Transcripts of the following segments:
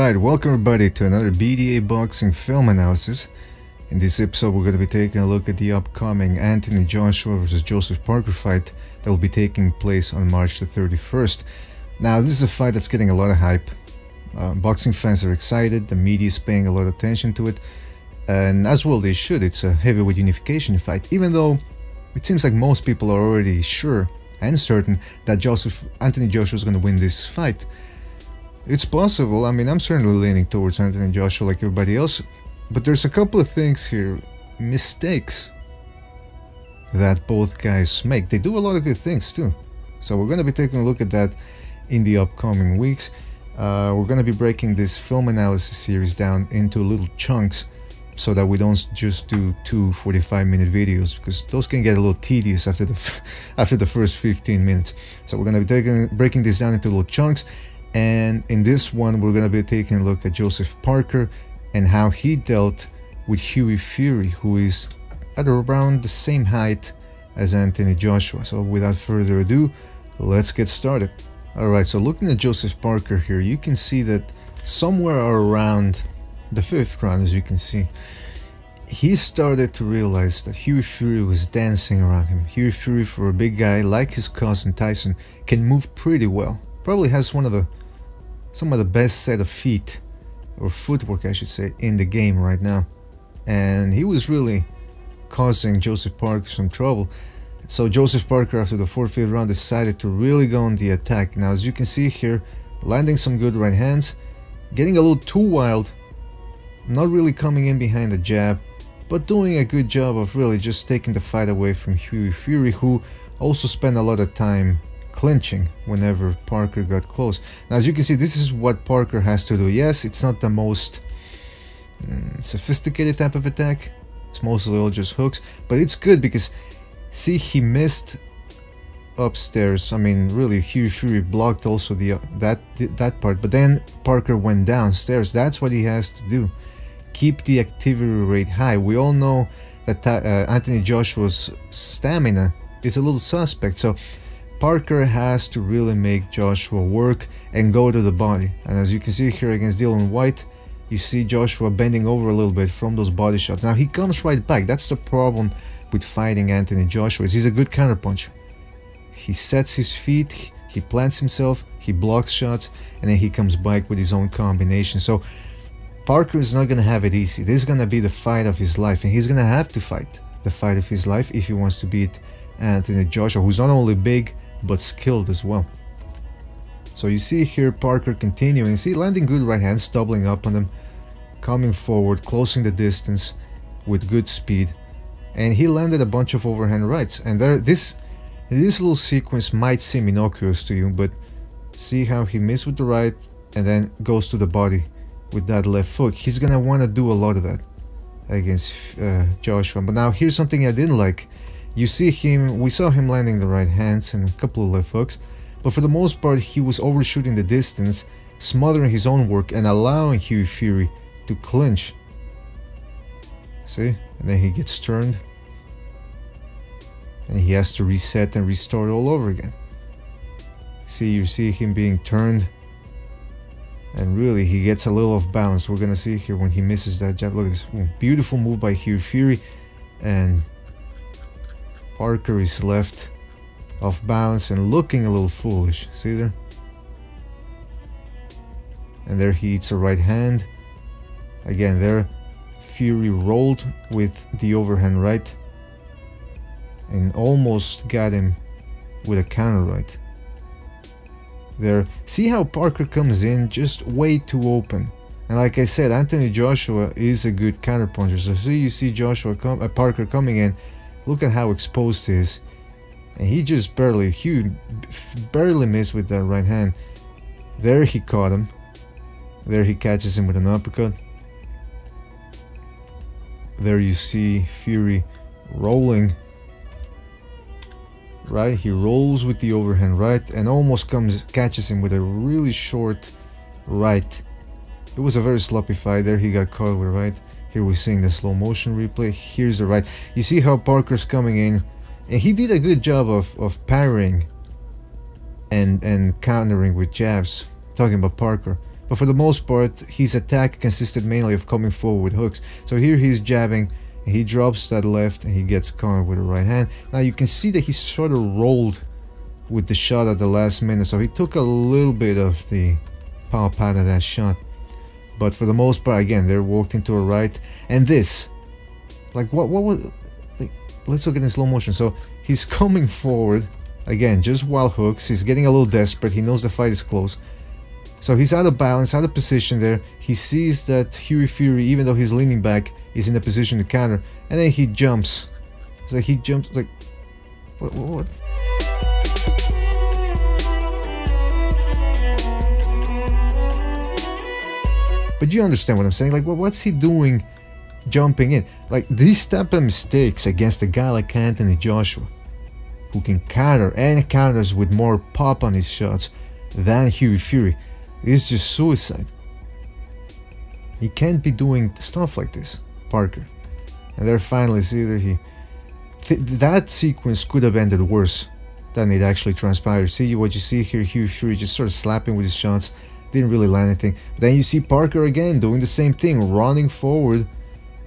Alright, welcome everybody to another BDA Boxing Film Analysis. In this episode we're going to be taking a look at the upcoming Anthony Joshua vs Joseph Parker fight that will be taking place on March the 31st. Now this is a fight that's getting a lot of hype. Boxing fans are excited, the media is paying a lot of attention to it, and as well they should. It's a heavyweight unification fight, even though it seems like most people are already sure and certain that Anthony Joshua is going to win this fight. It's possible. I mean, I'm certainly leaning towards Anthony Joshua like everybody else, but there's a couple of things here, mistakes that both guys make. They do a lot of good things too, so we're going to be taking a look at that in the upcoming weeks. We're going to be breaking this film analysis series down into little chunks so that we don't just do two 45-minute videos, because those can get a little tedious after the first 15 minutes. So we're going to be breaking this down into little chunks. And in this one, we're going to be taking a look at Joseph Parker and how he dealt with Hughie Fury, who is at around the same height as Anthony Joshua. So without further ado, let's get started. Alright, so looking at Joseph Parker here, you can see that somewhere around the 5th round, as you can see, he started to realize that Hughie Fury was dancing around him. Hughie Fury, for a big guy like his cousin Tyson, can move pretty well. Probably has some of the best set of feet, or footwork I should say, in the game right now. And he was really causing Joseph Parker some trouble. So Joseph Parker, after the 4th, 5th round, decided to really go on the attack. Now as you can see here, landing some good right hands, getting a little too wild, not really coming in behind the jab, but doing a good job of really just taking the fight away from Hughie Fury, who also spent a lot of time clinching whenever Parker got close. Now as you can see, this is what Parker has to do. Yes, it's not the most sophisticated type of attack, it's mostly all just hooks, but it's good because see, he missed upstairs. I mean, really, Hughie Fury blocked also that part, but then Parker went downstairs. That's what he has to do, keep the activity rate high. We all know that Anthony Joshua's stamina is a little suspect, so Parker has to really make Joshua work and go to the body. And as you can see here against Dillian Whyte, you see Joshua bending over a little bit from those body shots. Now he comes right back. That's the problem with fighting Anthony Joshua, is he's a good counterpuncher. He sets his feet, he plants himself, he blocks shots, and then he comes back with his own combination. So Parker is not going to have it easy. This is going to be the fight of his life, and he's going to have to fight the fight of his life if he wants to beat Anthony Joshua, who's not only big but skilled as well. So you see here Parker continuing, see, landing good right hands, doubling up on them, coming forward, closing the distance with good speed, and he landed a bunch of overhand rights. And this little sequence might seem innocuous to you, but see how he missed with the right and then goes to the body with that left hook. He's gonna want to do a lot of that against Joshua. But now here's something I didn't like. You see him, we saw him landing the right hands and a couple of left hooks, but for the most part he was overshooting the distance, smothering his own work and allowing Hughie Fury to clinch. See? And then he gets turned and he has to reset and restart all over again. See, you see him being turned, and really he gets a little off balance. We're gonna see here when he misses that jab. Look at this beautiful move by Hughie Fury, and Parker is left off balance and looking a little foolish. See there? And there he eats a right hand. Again, there Fury rolled with the overhand right and almost got him with a counter right. There, see how Parker comes in just way too open. And like I said, Anthony Joshua is a good counterpuncher. So see, you see Parker coming in. Look at how exposed he is, and he just barely missed with that right hand. There he caught him. There he catches him with an uppercut. There you see Fury rolling. Right, he rolls with the overhand right and almost catches him with a really short right. It was a very sloppy fight. There he got caught with right. Here we're seeing the slow motion replay. Here's the right. You see how Parker's coming in, and he did a good job of parrying and countering with jabs. Talking about Parker. but for the most part, his attack consisted mainly of coming forward with hooks. So here he's jabbing, and he drops that left, and he gets caught with a right hand. Now you can see that he sort of rolled with the shot at the last minute, so he took a little bit of the power pad of that shot. But for the most part, again, they're walked into a right, and this, like, what was, like, let's look at it in slow motion. So he's coming forward, again, just wild hooks. He's getting a little desperate. He knows the fight is close. So he's out of balance, out of position there. He sees that Hughie Fury, even though he's leaning back, is in a position to counter. And then he jumps. It's like he jumps, like, what? But you understand what I'm saying? Like, what's he doing jumping in? Like, these type of mistakes against a guy like Anthony Joshua, who can counter and counters with more pop on his shots than Hughie Fury, is just suicide. He can't be doing stuff like this, Parker. And there finally, see that that sequence could have ended worse than it actually transpired. See what you see here, Hughie Fury just sort of slapping with his shots, didn't really land anything. But then you see Parker again doing the same thing, running forward,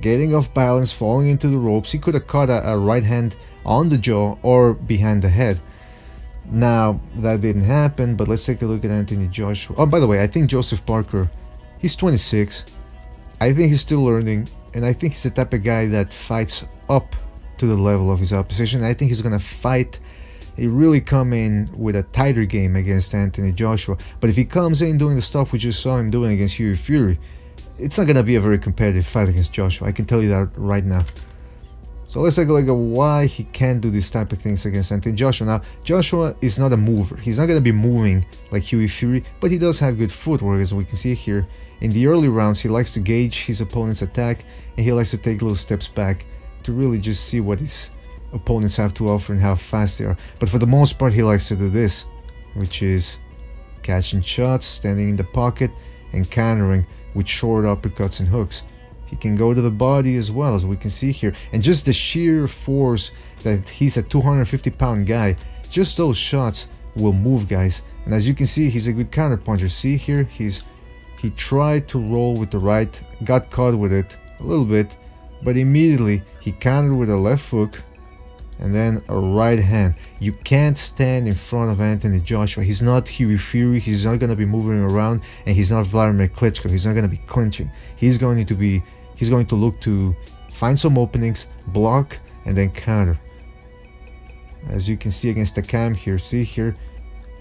getting off balance, falling into the ropes. He could have caught a right hand on the jaw or behind the head. Now, that didn't happen, but let's take a look at Anthony Joshua. Oh, by the way, I think Joseph Parker, he's 26. I think he's still learning, and I think he's the type of guy that fights up to the level of his opposition. I think he's gonna fight, he really come in with a tighter game against Anthony Joshua. But if he comes in doing the stuff we just saw him doing against Hughie Fury, it's not gonna be a very competitive fight against Joshua. I can tell you that right now. So let's take a look at why he can't do these type of things against Anthony Joshua. Now, Joshua is not a mover. He's not going to be moving like Hughie Fury, but he does have good footwork, as we can see here. In the early rounds, he likes to gauge his opponent's attack, and he likes to take little steps back to really just see what his opponents have to offer and how fast they are. But for the most part, he likes to do this, which is catching shots, standing in the pocket, and countering with short uppercuts and hooks. He can go to the body as well, as we can see here. And just the sheer force that he's a 250-pound guy, just those shots will move guys. And as you can see, he's a good counter puncher. See here, he tried to roll with the right, got caught with it a little bit, but immediately he countered with a left hook and then a right hand. You can't stand in front of Anthony Joshua. He's not Hughie Fury. He's not going to be moving around, and he's not Vladimir Klitschko. He's not going to be clinching. He's going to look to find some openings, block, and then counter. As you can see against the cam here, see here,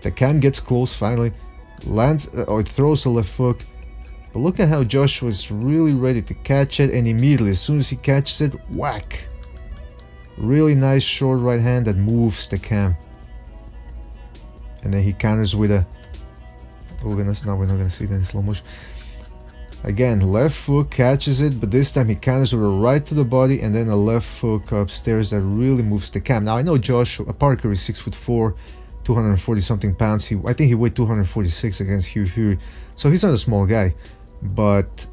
the cam gets close finally, lands or throws a left hook. But look at how Joshua's really ready to catch it, and immediately as soon as he catches it, whack! Really nice short right hand that moves the cam. And then he counters with a, we're not gonna see that in slow motion. Again, left hook, catches it, but this time he counters with a right to the body and then a left hook upstairs that really moves the cam. Now I know Parker is 6'4", 240 something pounds. I think he weighed 246 against Hughie Fury, so he's not a small guy. But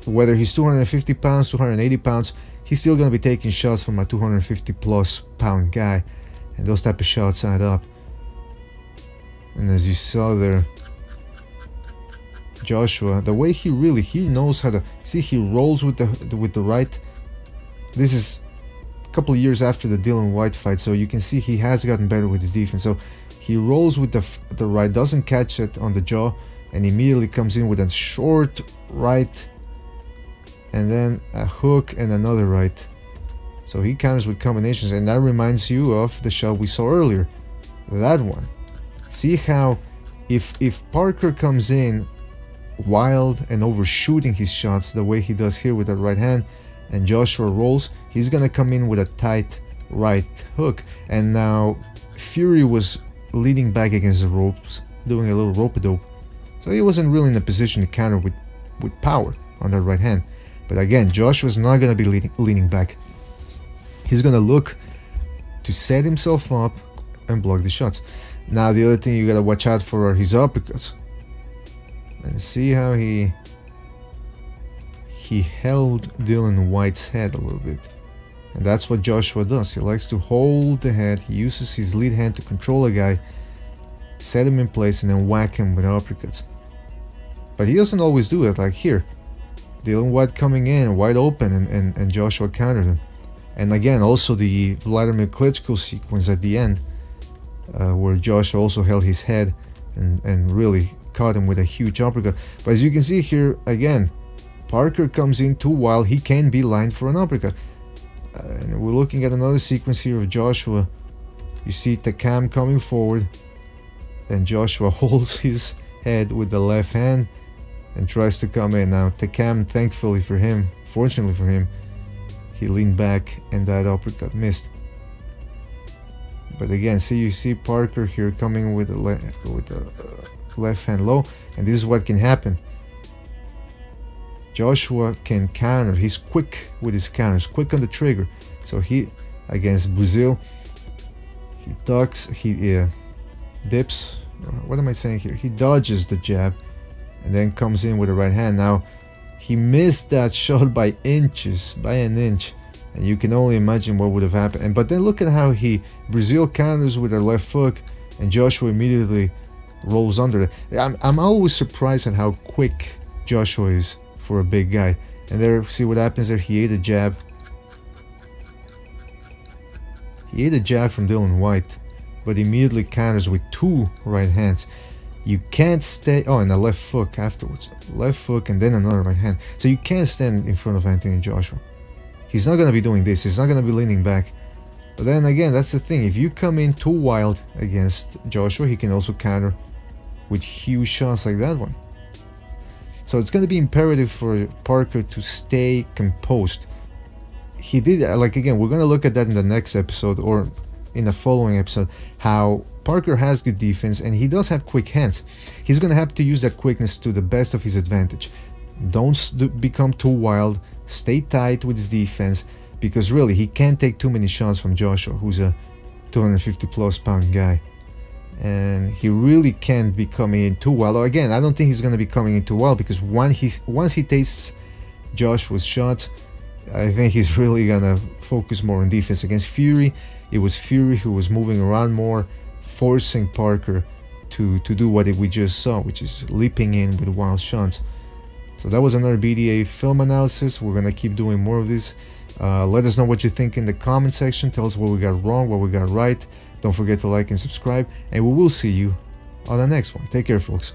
whether he's 250 pounds, 280 pounds, he's still gonna be taking shots from a 250+ pound guy, and those type of shots add up. And as you saw there, Joshua, the way he knows how to see, he rolls with the right. This is a couple of years after the Dillian Whyte fight, so you can see he has gotten better with his defense. So he rolls with the right, doesn't catch it on the jaw, and immediately comes in with a short right, and then a hook and another right. So he counters with combinations, and that reminds you of the shot we saw earlier, that one. See how if Parker comes in wild and overshooting his shots the way he does here with that right hand, and Joshua rolls, he's gonna come in with a tight right hook. And now Fury was leaning back against the ropes, doing a little rope-a-dope, so he wasn't really in a position to counter with power on that right hand. But again, Joshua's not gonna be leaning back. He's gonna look to set himself up and block the shots. Now the other thing you gotta watch out for are his uppercuts. And see how he held Dillian Whyte's head a little bit. And that's what Joshua does. He likes to hold the head. He uses his lead hand to control a guy, set him in place, and then whack him with uppercuts. But he doesn't always do it. Like here, Dylan White coming in wide open, and Joshua countered him. And again, also the Vladimir Klitschko sequence at the end, where Joshua also held his head and really caught him with a huge uppercut. But as you can see here, again, Parker comes in too wild. He can be lined for an uppercut. And we're looking at another sequence here of Joshua. You see Takam coming forward, and Joshua holds his head with the left hand and tries to come in. Now Takam, thankfully for him, fortunately for him, he leaned back and that uppercut missed. But again, you see Parker here coming with the left hand low, and this is what can happen. Joshua can counter. He's quick with his counters, quick on the trigger. So he, against Brazil, he ducks, he dips. What am I saying here? He dodges the jab and then comes in with the right hand. Now, he missed that shot by inches, by an inch. And you can only imagine what would have happened. But then look at how Brazil counters with her left hook, and Joshua immediately rolls under it. I'm always surprised at how quick Joshua is for a big guy. And there, see what happens there? He ate a jab. He ate a jab from Dylan White, but immediately counters with two right hands. You can't stay... Oh, and a left hook afterwards. Left hook and then another right hand. So you can't stand in front of Anthony Joshua. He's not going to be doing this. He's not going to be leaning back. But then again, that's the thing. If you come in too wild against Joshua, he can also counter with huge shots like that one. So it's going to be imperative for Parker to stay composed. He did, like, again, we're going to look at that in the next episode or in the following episode, how Parker has good defense and he does have quick hands. He's going to have to use that quickness to the best of his advantage. Don't become too wild. Stay tight with his defense, because really he can't take too many shots from Joshua, who's a 250 plus pound guy. And he really can't be coming in too wild. Again, I don't think he's going to be coming in too wild, because once he tastes Joshua's shots, I think he's really going to focus more on defense. Against Fury, it was Fury who was moving around more, forcing Parker to do what we just saw, which is leaping in with wild shots. So that was another BDA film analysis. We're going to keep doing more of this. Let us know what you think in the comment section. Tell us what we got wrong, what we got right. Don't forget to like and subscribe, and we will see you on the next one. Take care, folks.